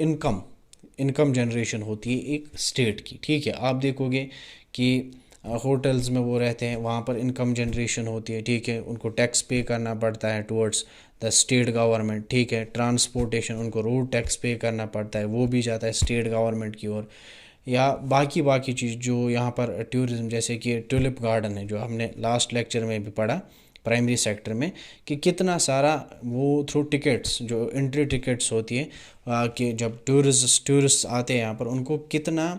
इनकम जनरेशन होती है एक स्टेट की, ठीक है। आप देखोगे कि होटल्स में वो रहते हैं, वहाँ पर इनकम जनरेशन होती है, ठीक है, उनको टैक्स पे करना पड़ता है टुवर्ड्स द स्टेट गवर्नमेंट, ठीक है। ट्रांसपोर्टेशन, उनको रोड टैक्स पे करना पड़ता है, वो भी जाता है स्टेट गवर्नमेंट की ओर। या बाकी चीज़ जो यहाँ पर टूरिज़्म, जैसे कि ट्यूलिप गार्डन है जो हमने लास्ट लेक्चर में भी पढ़ा प्राइमरी सेक्टर में, कि कितना सारा वो थ्रू टिकट्स, जो एंट्री टिकट्स होती है, कि जब टूरिस्ट आते हैं यहाँ पर, उनको कितना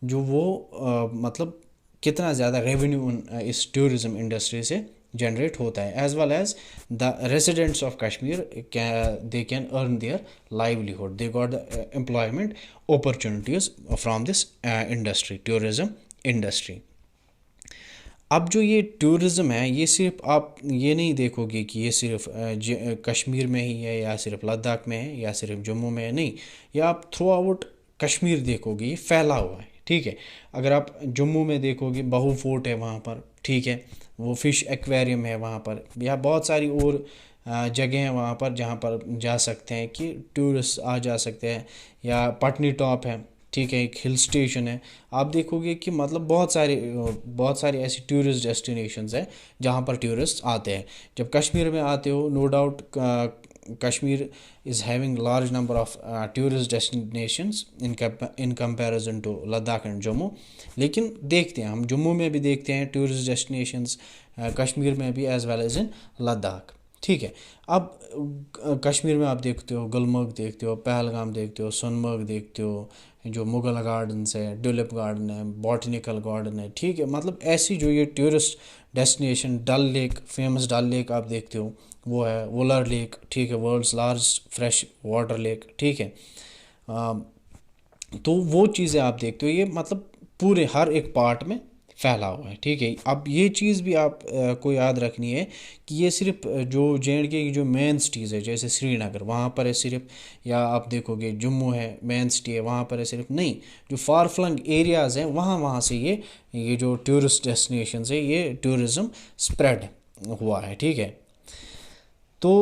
जो वो मतलब कितना ज़्यादा रेवेन्यू इस टूरिज़्म इंडस्ट्री से जनरेट होता है, as well as the residents of Kashmir they can earn their livelihood, they got the employment opportunities from this industry, tourism industry. अब जो ये टूरिज़्म है, ये सिर्फ आप ये नहीं देखोगे कि ये सिर्फ कश्मीर में ही है या सिर्फ लद्दाख में है या सिर्फ जम्मू में है, नहीं, या आप थ्रू आउट कश्मीर देखोगे ये फैला हुआ है, ठीक है। अगर आप जम्मू में देखोगे बहू फोर्ट है वहाँ पर, ठीक है, वो फिश एक्वेरियम है वहाँ पर, या बहुत सारी और जगह हैं वहाँ पर जहाँ पर जा सकते हैं कि टूरिस्ट आ जा सकते हैं, या पटनी टॉप है, ठीक है, एक हिल स्टेशन है। आप देखोगे कि मतलब बहुत सारी ऐसी टूरिस्ट डेस्टिनेशंस हैं जहाँ पर टूरिस्ट आते हैं। जब कश्मीर में आते हो, no doubt Kashmir is having large number of tourist destinations in comparison to Ladakh and Jammu, लेकिन देखते हैं हम जम्मू में भी देखते हैं टूरिस्ट डेस्टिनेशंस, कश्मीर में भी as well as in Ladakh, ठीक है। अब कश्मीर में आप देखते हो गुलमर्ग देखते हो, पहलगाम देखते हो, सोनमर्ग देखते हो, जो मुगल गार्डन्स है, ट्यूलिप गार्डन है, बॉटनिकल गार्डन है, ठीक है। मतलब ऐसी जो ये tourist destination, Dal lake, famous Dal lake आप देखते हो, वो है वुलर लेक, ठीक है, world's large fresh water lake, ठीक है। तो वो चीज़ें आप देखते हो, ये मतलब पूरे हर एक पार्ट में फैला हुआ है, ठीक है। अब ये चीज़ भी आप को याद रखनी है कि ये सिर्फ जो JNK की जो मेन सिटीज़ है, जैसे श्रीनगर वहाँ पर है सिर्फ, या आप देखोगे जम्मू है मेन सिटी है वहाँ पर है सिर्फ, नहीं, जो फार फ्लंग एरियाज़ हैं वहाँ से ये जो टूरिस्ट डेस्टिनेशन है ये टूरिज़्म स्प्रेड हुआ है, ठीक है। तो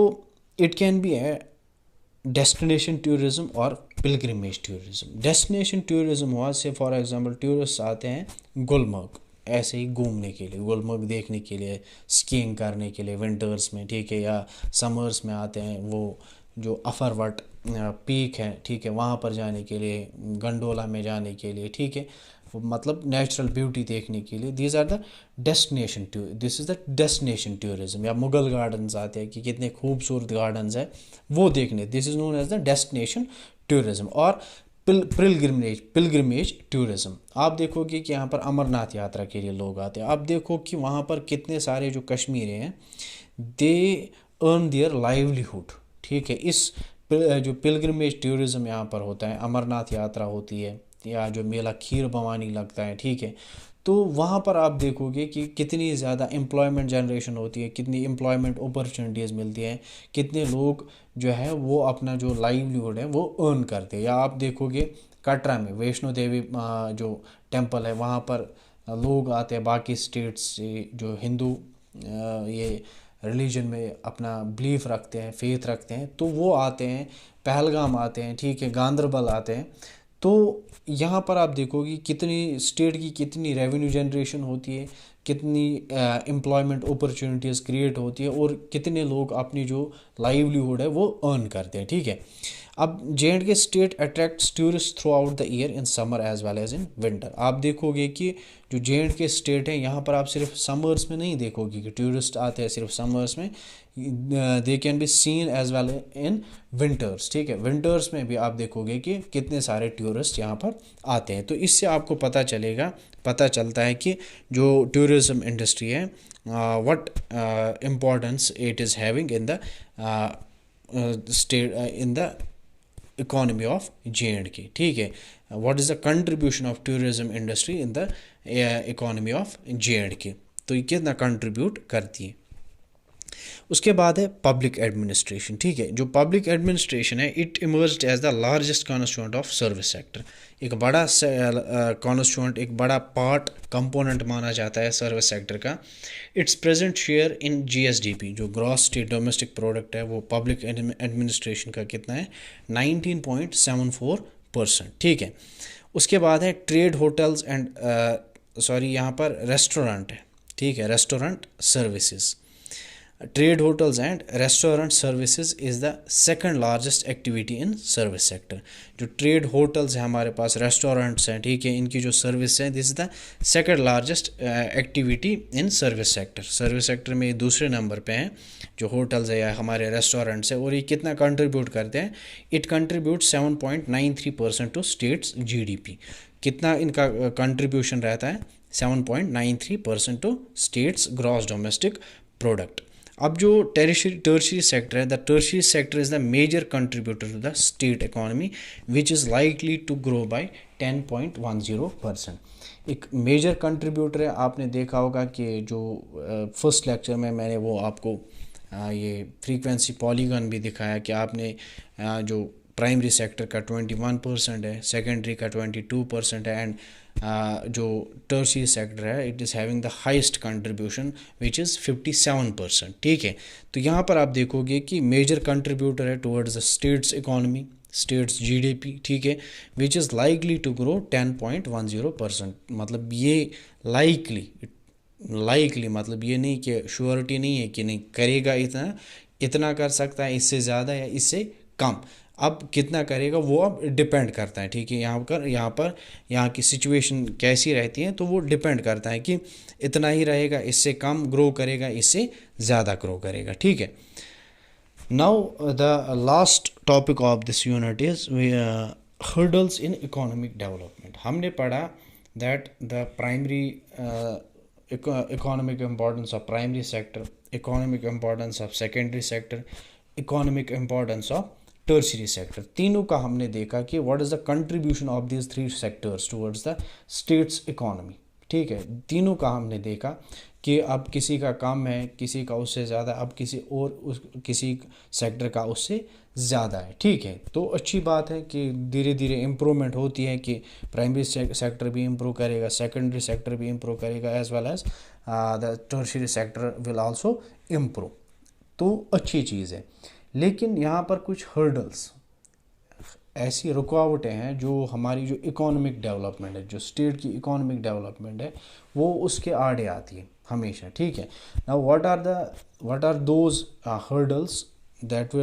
it can B A destination tourism और पिलग्रिमेज टूरिज़्म। डेस्टिनेशन टूरिज़्म हुआ से फॉर एग्जांपल टूरिस्ट आते हैं गुलमर्ग ऐसे ही घूमने के लिए, गुलमर्ग देखने के लिए, स्कीइंग करने के लिए विंटर्स में, ठीक है, या समर्स में आते हैं वो जो अफरवट पीक है, ठीक है, वहाँ पर जाने के लिए, गंडोला में जाने के लिए, ठीक है, मतलब नेचुरल ब्यूटी देखने के लिए। These are the destination this is the destination tourism. या मुगल गार्डन्स आते हैं कि कितने खूबसूरत गार्डन्स हैं वो देखने, this is known as the destination tourism. और पिलग्रिमेज टूरिज्म, आप देखोगे कि यहाँ पर अमरनाथ यात्रा के लिए लोग आते हैं। आप देखो कि वहाँ पर कितने सारे जो कश्मीरी हैं दे अर्न देयर लाइवलीहुड, ठीक है। इस जो पिलग्रिमेज टूरिज्म यहाँ पर होता है, अमरनाथ यात्रा होती है या जो मेला खीर भवानी लगता है, ठीक है, तो वहाँ पर आप देखोगे कि कितनी ज़्यादा एम्प्लॉयमेंट जनरेशन होती है, कितनी एम्प्लॉयमेंट अपॉर्चुनिटीज़ मिलती हैं, कितने लोग जो है वो अपना जो लाइवलीहुड है वो अर्न करते हैं। या आप देखोगे कटरा में वैष्णो देवी जो टेम्पल है, वहाँ पर लोग आते हैं बाकी स्टेट्स से जो हिंदू ये रिलीजन में अपना बिलीफ रखते हैं, फेथ रखते हैं, तो वो आते हैं, पहलगाम आते हैं, ठीक है, गांदरबल आते हैं। तो यहाँ पर आप देखोगे कितनी स्टेट की कितनी रेवेन्यू जनरेशन होती है, कितनी एम्प्लॉयमेंट अपॉर्चुनिटीज़ क्रिएट होती है और कितने लोग अपनी जो लाइवलीहुड है वो अर्न करते हैं, ठीक है। अब J&K state attracts tourist throughout the year in summer as well as in winter. आप देखोगे कि जो J&K स्टेट है यहाँ पर आप सिर्फ समर्स में नहीं देखोगे कि टूरिस्ट आते हैं सिर्फ समर्स में, they can be seen as well in winters, ठीक है। विंटर्स में भी आप देखोगे कि कितने सारे टूरिस्ट यहाँ पर आते हैं। तो इससे आपको पता चलता है कि जो टूरिज़्म इंडस्ट्री है what importance it is having in the state in the economy of J&K, ठीक है। What is the contribution of tourism industry in the economy of J&K, तो ये कितना कंट्रीब्यूट करती है। उसके बाद है पब्लिक एडमिनिस्ट्रेशन, ठीक है। जो पब्लिक एडमिनिस्ट्रेशन है it emerged as the largest constituent of service sector. एक बड़ा कॉन्स्टिट्यूएंट, एक बड़ा पार्ट कंपोनेंट माना जाता है सर्विस सेक्टर का। It's present share in GSDP, जो ग्रॉस स्टेट डोमेस्टिक प्रोडक्ट है, वो पब्लिक एडमिनिस्ट्रेशन का कितना है 19.74%, ठीक है। उसके बाद है ट्रेड होटल्स एंड यहाँ पर रेस्टोरेंट है, ठीक है, restaurant services. Trade hotels and restaurant services is the second largest activity in service sector. जो ट्रेड होटल्स हैं हमारे पास, रेस्टोरेंट्स हैं, ठीक है, इनकी जो सर्विस है this is the second largest activity in service sector. Service sector में दूसरे नंबर पे हैं जो होटल्स है या हमारे रेस्टोरेंट्स है। और ये कितना कंट्रीब्यूट करते हैं, it contribute 7.93% to state's GDP। कितना इनका कंट्रीब्यूशन रहता है 7.93% to state's gross domestic product. अब जो टर्शरी सेक्टर है, the tertiary sector is the major contributor to the state economy which is likely to grow by 10.10%। एक मेजर कंट्रीब्यूटर है। आपने देखा होगा कि जो फर्स्ट लेक्चर में मैंने वो आपको ये फ्रीक्वेंसी पॉलीगन भी दिखाया कि आपने जो प्राइमरी सेक्टर का 21% है, सेकेंडरी का 22% है, एंड जो टर्शरी सेक्टर है it is having the highest contribution which is 57%, ठीक है। तो यहाँ पर आप देखोगे कि मेजर कंट्रीब्यूटर है towards the state's economy, state's GDP, ठीक है, which is likely to grow 10.10%। मतलब ये लाइकली मतलब ये नहीं कि श्योरिटी नहीं है कि नहीं करेगा, इतना कर सकता है, इससे ज़्यादा या इससे कम। अब कितना करेगा वो अब डिपेंड करता है, ठीक है। यहाँ की सिचुएशन कैसी रहती है तो वो डिपेंड करता है कि इतना ही रहेगा, इससे कम ग्रो करेगा, इससे ज़्यादा ग्रो करेगा, ठीक है। Now the last topic of this unit is hurdles in economic development. हमने पढ़ा that the primary economic importance of primary sector, economic importance of secondary sector, economic importance of tertiary sector. तीनों का हमने देखा कि what is the contribution of this three sectors towards the state's economy, ठीक है। तीनों का हमने देखा कि अब किसी का कम है, किसी का उससे ज़्यादा, अब किसी सेक्टर का उससे ज़्यादा है, ठीक है। तो अच्छी बात है कि धीरे धीरे इम्प्रूवमेंट होती है कि प्राइमरी सेक्टर भी इम्प्रूव करेगा, सेकेंडरी सेक्टर भी इम्प्रूव करेगा, as well as the tertiary sector will also improve. तो अच्छी चीज़ है। लेकिन यहाँ पर कुछ हर्डल्स, ऐसी रुकावटें हैं जो हमारी जो इकोनॉमिक डेवलपमेंट है, जो स्टेट की इकोनॉमिक डेवलपमेंट है, वो उसके आड़े आती है हमेशा, ठीक है। Now what are those hurdles that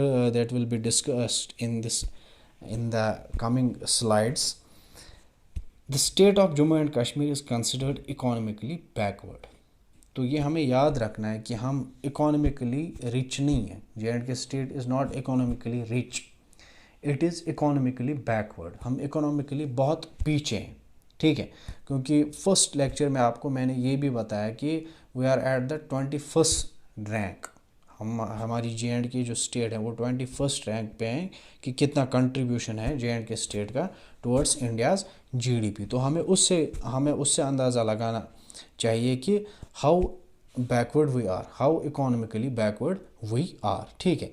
will be discussed in the coming slides. The state of Jammu and Kashmir is considered economically backward. तो ये हमें याद रखना है कि हम इकोनॉमिकली रिच नहीं है। J&K state is not economically rich, it is economically backward. हम इकोनॉमिकली बहुत पीछे हैं, ठीक है। क्योंकि फर्स्ट लेक्चर में आपको मैंने ये भी बताया कि we are at the 21st rank. हमारी J&K जो स्टेट है वो 21st रैंक पे हैं कि कितना कंट्रीब्यूशन है J&K स्टेट का टुवर्ड्स इंडियाज़ GDP। तो हमें उससे अंदाज़ा लगाना चाहिए कि how backward we are, how economically backward we are, ठीक है।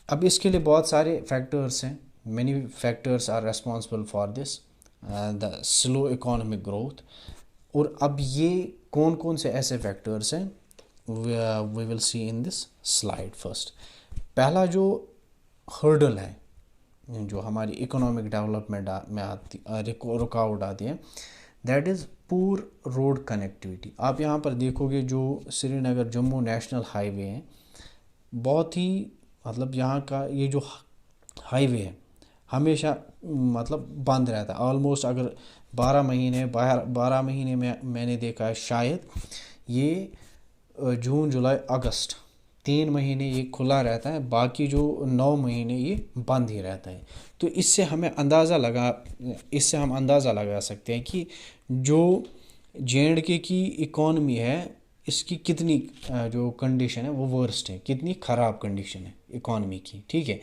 अब इसके लिए बहुत सारे फैक्टर्स हैं, many factors are responsible for this the slow economic growth. और अब ये कौन कौन से ऐसे फैक्टर्स हैं we will see in this slide. First, पहला जो हर्डल है, जो हमारी इकोनॉमिक डेवलपमेंट में आती रुकावट आती है, that is poor road connectivity. आप यहाँ पर देखोगे जो श्रीनगर जम्मू नेशनल हाईवे है, बहुत ही मतलब यहाँ का ये जो हाईवे है हमेशा मतलब बंद रहता है ऑलमोस्ट। अगर 12 महीने में मैंने देखा है शायद ये जून जुलाई अगस्त 3 महीने ये खुला रहता है, बाकी जो 9 महीने ये बंद ही रहता है। तो इससे हम अंदाज़ा लगा सकते हैं कि जो J&K की इकॉनमी है इसकी कितनी जो कंडीशन है वो वर्स्ट है, कितनी ख़राब कंडीशन है इकॉनमी की, ठीक है।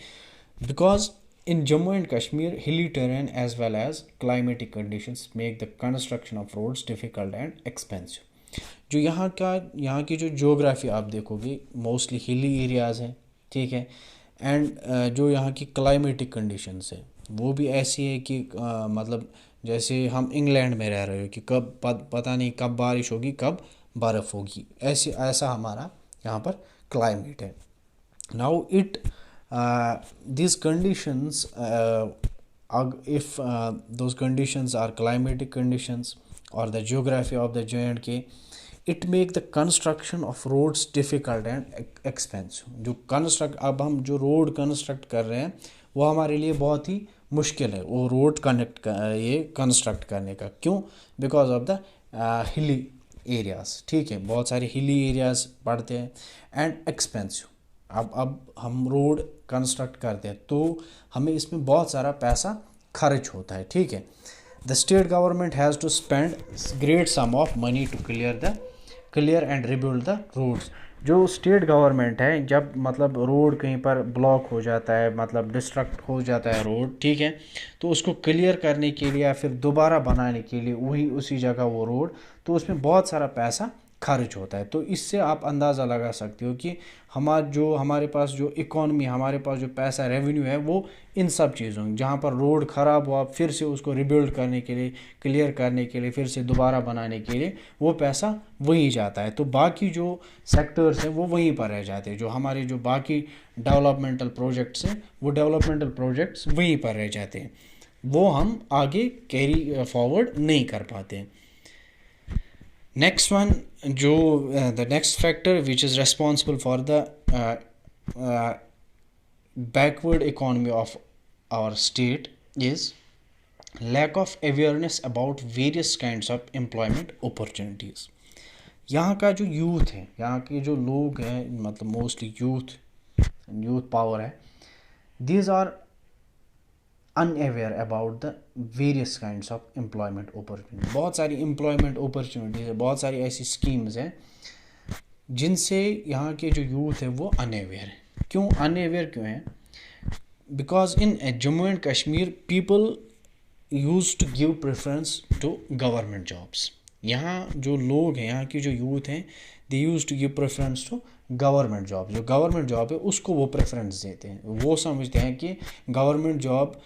Because in Jammu and Kashmir hilly terrain as well as climatic conditions make the construction of roads difficult and expensive. जो यहाँ की जो ज्योग्राफी आप देखोगे मोस्टली हिली एरियाज़ हैं, ठीक है। एंड जो यहाँ की क्लाइमेटिक कंडीशंस है वो भी ऐसी है कि मतलब जैसे हम इंग्लैंड में रह रहे हो कि कब पता नहीं कब बारिश होगी कब बर्फ़ होगी, ऐसा हमारा यहाँ पर क्लाइमेट है। Now these conditions if those conditions are climatic conditions or the geography of the J&K, it make the construction of roads difficult and expensive। अब हम जो रोड कंस्ट्रक्ट कर रहे हैं वो हमारे लिए बहुत ही मुश्किल है वो रोड ये कंस्ट्रक्ट करने का। क्यों? Because of the hilly areas, ठीक है, बहुत सारे हिली एरियाज़ पड़ते हैं एंड एक्सपेंसिव। अब हम रोड कंस्ट्रक्ट करते हैं तो हमें इसमें बहुत सारा पैसा खर्च होता है, ठीक है। The state government has to spend great sum of money to clear and rebuild the roads. जो स्टेट गवर्नमेंट है जब मतलब रोड कहीं पर ब्लॉक हो जाता है, मतलब डिस्ट्रक्ट हो जाता है रोड, ठीक है, तो उसको क्लियर करने के लिए या फिर दोबारा बनाने के लिए उसी जगह वो रोड, तो उसमें बहुत सारा पैसा खर्च होता है। तो इससे आप अंदाज़ा लगा सकते हो कि हमारे पास जो इकॉनमी, हमारे पास जो पैसा रेवेन्यू है वो इन सब चीज़ों, जहाँ पर रोड ख़राब हुआ फिर से उसको रिबिल्ड करने के लिए, क्लियर करने के लिए, फिर से दोबारा बनाने के लिए वो पैसा वहीं जाता है। तो बाकी जो सेक्टर्स हैं वो वहीं पर रह जाते हैं। जो हमारे जो बाकी डेवलपमेंटल प्रोजेक्ट्स हैं वो डेवलपमेंटल प्रोजेक्ट्स वहीं पर रह जाते हैं, वो हम आगे कैरी फॉरवर्ड नहीं कर पाते। नेक्स्ट वन, जो the next factor which is responsible for the backward economy of our state is lack of awareness about various kinds of employment opportunities. यहाँ का जो यूथ है, यहाँ के जो लोग हैं, मतलब मोस्टली यूथ पावर है, these are unaware about the various kinds of employment opportunity. बहुत सारी एम्प्लॉयमेंट अपॉर्चुनिटीज़ है, बहुत सारी ऐसी स्कीम्स हैं जिनसे यहाँ के जो यूथ है वो अनअवेयर है। क्यों अनअवेयर क्यों है? Because in Jammu and Kashmir people use to give preference to government jobs. यहाँ जो लोग हैं, यहाँ की जो यूथ हैं, they use to give preference to government job. जो गवर्नमेंट जॉब है उसको वो प्रेफरेंस देते हैं, वो समझते हैं कि government job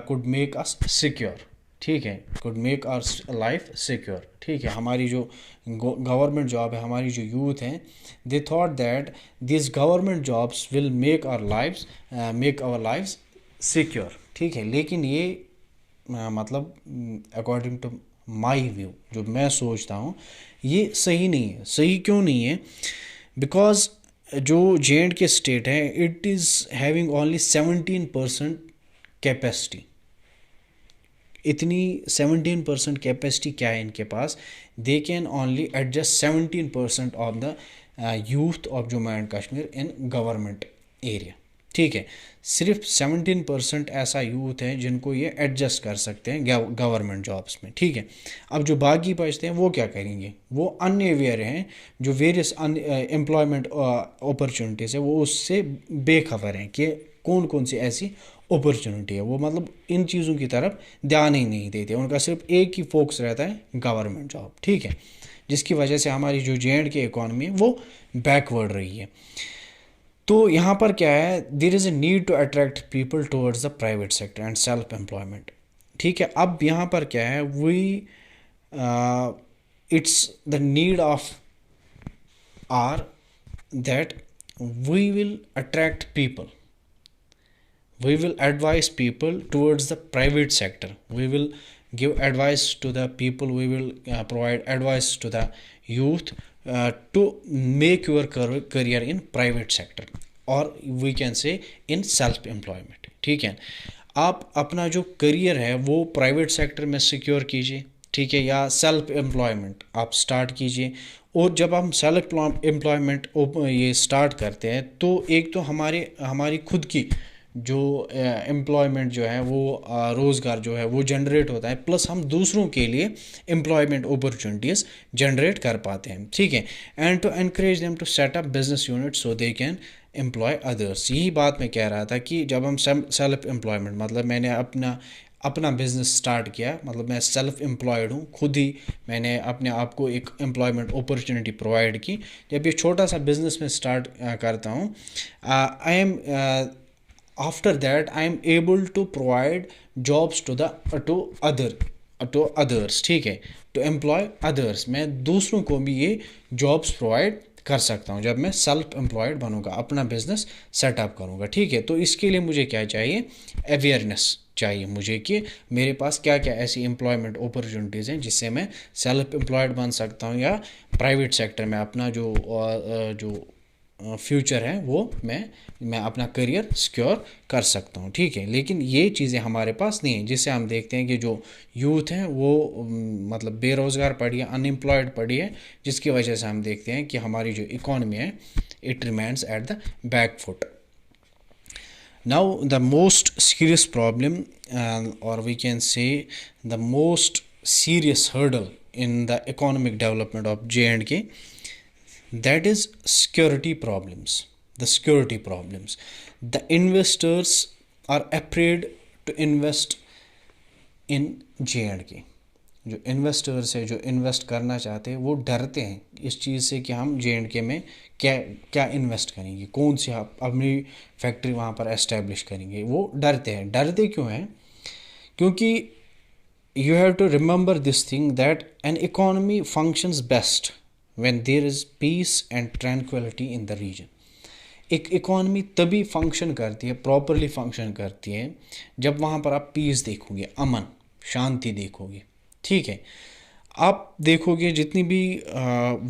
could make us secure, ठीक है, could make our life secure, ठीक है। हमारी जो गवर्नमेंट जॉब है, हमारी जो यूथ हैं, they thought that these government jobs will make our lives secure, ठीक है। लेकिन ये मतलब अकॉर्डिंग टू माई व्यू, जो मैं सोचता हूँ, ये सही नहीं है। सही क्यों नहीं है? बिकॉज जो J&K स्टेट है, it is having only 17% capacity. इतनी 17% कैपेसिटी क्या है इनके पास, they can only adjust 17% of the youth of Jammu and Kashmir in government area. ठीक है, सिर्फ 17% ऐसा यूथ है जिनको ये एडजस्ट कर सकते हैं गवर्नमेंट जॉब्स में। ठीक है, अब जो बाकी बचते हैं वो क्या करेंगे, वो अनअवेयर हैं, जो वेरियस एम्प्लॉयमेंट अपॉर्चुनिटीज़ है वो उससे बेखबर हैं कि कौन कौन सी ऐसी अपॉर्चुनिटी है। वो मतलब इन चीज़ों की तरफ ध्यान ही नहीं देते, उनका सिर्फ एक ही फोकस रहता है गवर्नमेंट जॉब। ठीक है, जिसकी वजह से हमारी जो JNK इकॉनमी है वो बैकवर्ड रही है। तो यहाँ पर क्या है, there is a need to attract people towards the private sector and self employment. ठीक है, अब यहाँ पर क्या है, it's the need of hour that we will attract people, we will advise people towards the private sector, we will give advice to the people, we will provide advice to the youth to make your career in private sector, or we can say in self employment। ठीक है, आप अपना जो career है वो private sector में secure कीजिए। ठीक है, या सेल्फ एम्प्लॉयमेंट आप स्टार्ट कीजिए। और जब हम सेल्फ एम्प्लॉयमेंट ये स्टार्ट करते हैं तो एक तो हमारी खुद की जो एम्प्लॉयमेंट जो है वो रोज़गार जो है वो जनरेट होता है, प्लस हम दूसरों के लिए एम्प्लॉयमेंट अपॉर्चुनिटीज़ जनरेट कर पाते हैं। ठीक है, and to encourage them to set up business unit so they can employ others. यही बात मैं कह रहा था कि जब हम सेल्फ एम्प्लॉयमेंट, मतलब मैंने अपना बिज़नेस स्टार्ट किया, मतलब मैं सेल्फ एम्प्लॉयड हूँ, खुद ही मैंने अपने आप को एक एम्प्लॉयमेंट अपॉर्चुनिटी प्रोवाइड की। जब ये छोटा सा बिज़नेस में स्टार्ट करता हूँ, I am after that I am able to provide jobs to others। ठीक है, to employ others, मैं दूसरों को भी ये जॉब्स प्रोवाइड कर सकता हूँ जब मैं सेल्फ एम्प्लॉयड बनूंगा, अपना बिजनेस सेटअप करूँगा। ठीक है, तो इसके लिए मुझे क्या चाहिए, अवेयरनेस चाहिए मुझे कि मेरे पास क्या क्या ऐसी एम्प्लॉयमेंट अपॉर्चुनिटीज़ हैं जिससे मैं सेल्फ एम्प्लॉयड बन सकता हूँ, या प्राइवेट सेक्टर में अपना जो फ्यूचर है वो मैं अपना करियर सिक्योर कर सकता हूँ। ठीक है, लेकिन ये चीज़ें हमारे पास नहीं है, जिससे हम देखते हैं कि जो यूथ हैं वो मतलब बेरोज़गार पड़ी है, अनएम्प्लॉयड पड़ी है, जिसकी वजह से हम देखते हैं कि हमारी जो इकॉनमी है it remains at the back foot. Now the most serious problem, और we can say the most serious hurdle in the economic development of JNK, that is security problems, the security problems। The investors are afraid to invest in JNK। जो investors है, जो invest करना चाहते हैं, वो डरते हैं इस चीज़ से कि हम JNK में क्या क्या इन्वेस्ट करेंगे, कौन सी अपनी फैक्ट्री वहाँ पर एस्टेब्लिश करेंगे, वो डरते हैं। डरते क्यों हैं, क्योंकि you have to remember this thing that an economy functions best when there is peace and tranquility in the region। एक इकॉनमी तभी फंक्शन करती है, प्रॉपरली फंक्शन करती है, जब वहाँ पर आप पीस देखोगे, अमन शांति देखोगे। ठीक है, आप देखोगे जितनी भी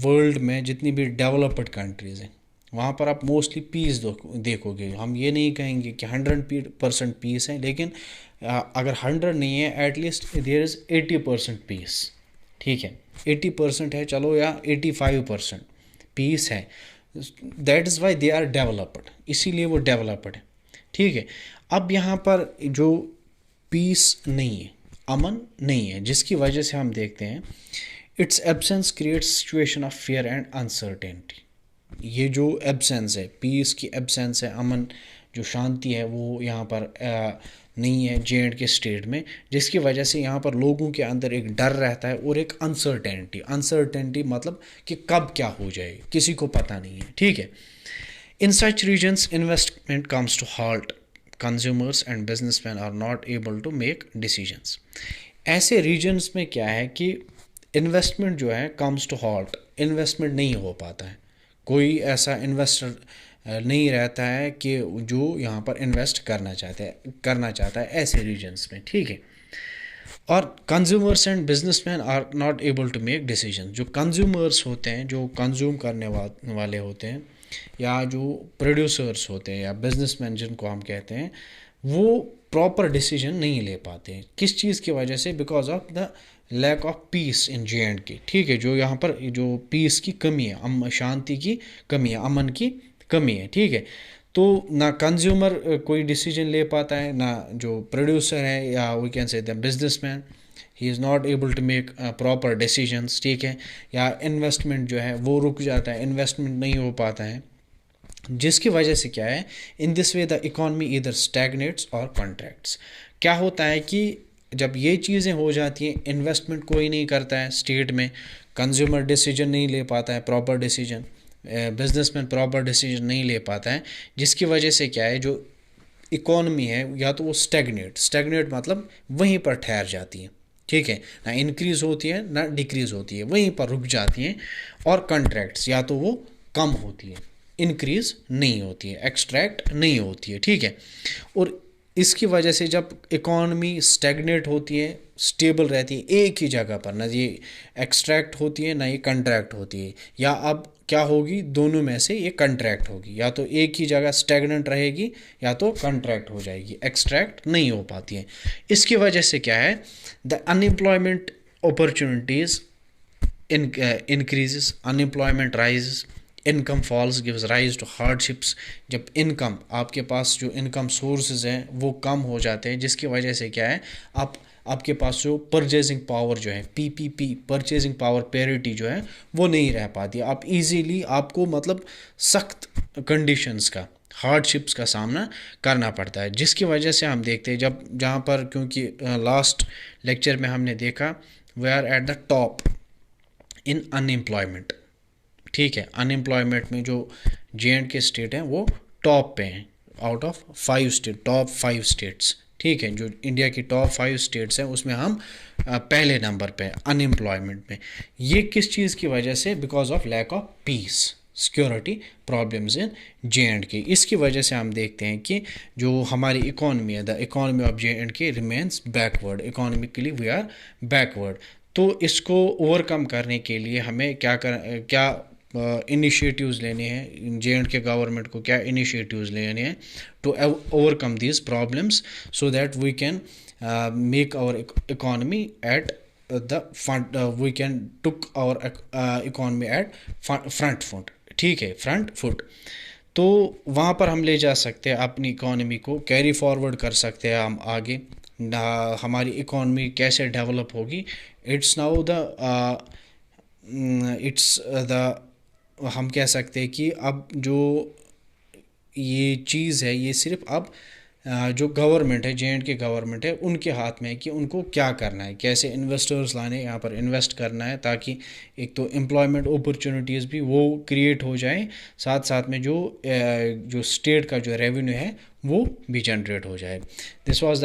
वर्ल्ड में जितनी भी डेवलप्ड कंट्रीज़ हैं वहाँ पर आप मोस्टली पीस देखोगे। हम ये नहीं कहेंगे कि 100% पीस है, लेकिन अगर 100 नहीं है, एटलीस्ट देयर इज़ 80% पीस। ठीक है, 80% है चलो, या 85% पीस है, that is why they are developed, इसीलिए वो डेवलप्ड है। ठीक है, अब यहाँ पर जो पीस नहीं है, अमन नहीं है, जिसकी वजह से हम देखते हैं it's absence creates situation of fear and uncertainty. ये जो एब्सेंस है, पीस की एब्सेंस है, अमन जो शांति है वो यहाँ पर नहीं है JNK स्टेट में, जिसकी वजह से यहाँ पर लोगों के अंदर एक डर रहता है और एक अनसर्टेनिटी मतलब कि कब क्या हो जाए किसी को पता नहीं है। ठीक है, in such reasons investment comes to halt, consumers and businessman are not able to make decisions. ऐसे रीजन्स में क्या है कि इन्वेस्टमेंट जो है कम्स टू हॉल्ट, इन्वेस्टमेंट नहीं हो पाता है, कोई ऐसा इन्वेस्टर नहीं रहता है कि जो यहाँ पर इन्वेस्ट करना चाहता है ऐसे रीजन्स में। ठीक है, और consumers and businessman are not able to make decision. जो कंज्यूमर्स होते हैं, जो कंज्यूम करने वाले होते हैं, या जो प्रोड्यूसर्स होते हैं, या बिजनेसमैन जिनको हम कहते हैं, वो प्रॉपर डिसीजन नहीं ले पाते हैं। किस चीज़ की वजह से? Because of the lack of peace in JNK। ठीक है, जो यहाँ पर जो पीस की कमी है, शांति की कमी है, अमन की कमी है। ठीक है, तो ना कंज्यूमर कोई डिसीजन ले पाता है, ना जो प्रोड्यूसर है या we can say the businessman, he is not able to make proper decisions. ठीक है, या इन्वेस्टमेंट जो है वो रुक जाता है, इन्वेस्टमेंट नहीं हो पाता है, जिसकी वजह से क्या है, in this way the economy इधर स्टैग्नेट्स और कॉन्ट्रैक्ट्स। क्या होता है कि जब ये चीज़ें हो जाती हैं, इन्वेस्टमेंट कोई नहीं करता है स्टेट में, कंज्यूमर डिसीजन नहीं ले पाता है proper decision, businessman proper decision नहीं ले पाता है, जिसकी वजह से क्या है, जो इकॉनमी है या तो वो स्टैग्नेट मतलब वहीं पर ठहर जाती है। ठीक है, ना इंक्रीज होती है ना डिक्रीज होती है, वहीं पर रुक जाती हैं। और कॉन्ट्रैक्ट्स या तो वो कम होती है, इंक्रीज नहीं होती है, एक्सट्रैक्ट नहीं होती है। ठीक है, और इसकी वजह से जब इकॉनमी स्टैग्नेट होती है, स्टेबल रहती है एक ही जगह पर, ना ये एक्सट्रैक्ट होती है ना ये कंट्रैक्ट होती है, या अब क्या होगी, दोनों में से ये कंट्रैक्ट होगी, या तो एक ही जगह स्टैग्नेंट रहेगी या तो कंट्रैक्ट हो जाएगी, एक्सट्रैक्ट नहीं हो पाती है। इसकी वजह से क्या है, the unemployment opportunities increases, unemployment rises, income falls, gives rise to hardships. जब इनकम, आपके पास जो इनकम सोर्सेज हैं वो कम हो जाते हैं, जिसकी वजह से क्या है, आपके पास जो परचेजिंग पावर जो है, PPP परचेजिंग पावर पैरिटी जो है वो नहीं रह पाती। आप इजीली, आपको मतलब सख्त कंडीशंस का, हार्डशिप्स का सामना करना पड़ता है, जिसकी वजह से हम देखते हैं जब जहाँ पर, क्योंकि लास्ट लेक्चर में हमने देखा we are at the top in unemployment. ठीक है, अनएम्प्लॉयमेंट में जो JNK स्टेट हैं वो टॉप पे हैं out of 5 state, top 5 states. ठीक है, जो इंडिया की टॉप 5 स्टेट्स हैं उसमें हम पहले नंबर पे हैं अनएम्प्लॉयमेंट में। ये किस चीज़ की वजह से? Because of lack of peace, security problems in JNK। इसकी वजह से हम देखते हैं कि जो हमारी इकॉनमी है, the economy of JNK remains backward, economically we are backward. तो इसको ओवरकम करने के लिए हमें क्या इनिशिएटिव्स लेने हैं, JNK गवर्नमेंट को क्या इनिशिएटिव्स लेने हैं to overcome these problems, so that we can make our economy at the front, we can took our economy at front foot. ठीक है, फ्रंट फुट, तो वहाँ पर हम ले जा सकते हैं अपनी इकोनॉमी को, कैरी फॉरवर्ड कर सकते हैं हम आगे। हमारी इकोनॉमी कैसे डेवलप होगी, it's now the it's the हम कह सकते हैं कि अब जो ये चीज़ है ये सिर्फ अब जो गवर्नमेंट है, JNK गवर्नमेंट है, उनके हाथ में है कि उनको क्या करना है, कैसे इन्वेस्टर्स लाने, यहाँ पर इन्वेस्ट करना है, ताकि एक तो एम्प्लॉयमेंट अपॉर्चुनिटीज़ भी वो क्रिएट हो जाए, साथ साथ में जो स्टेट का जो रेवेन्यू है वो भी जनरेट हो जाए। This was the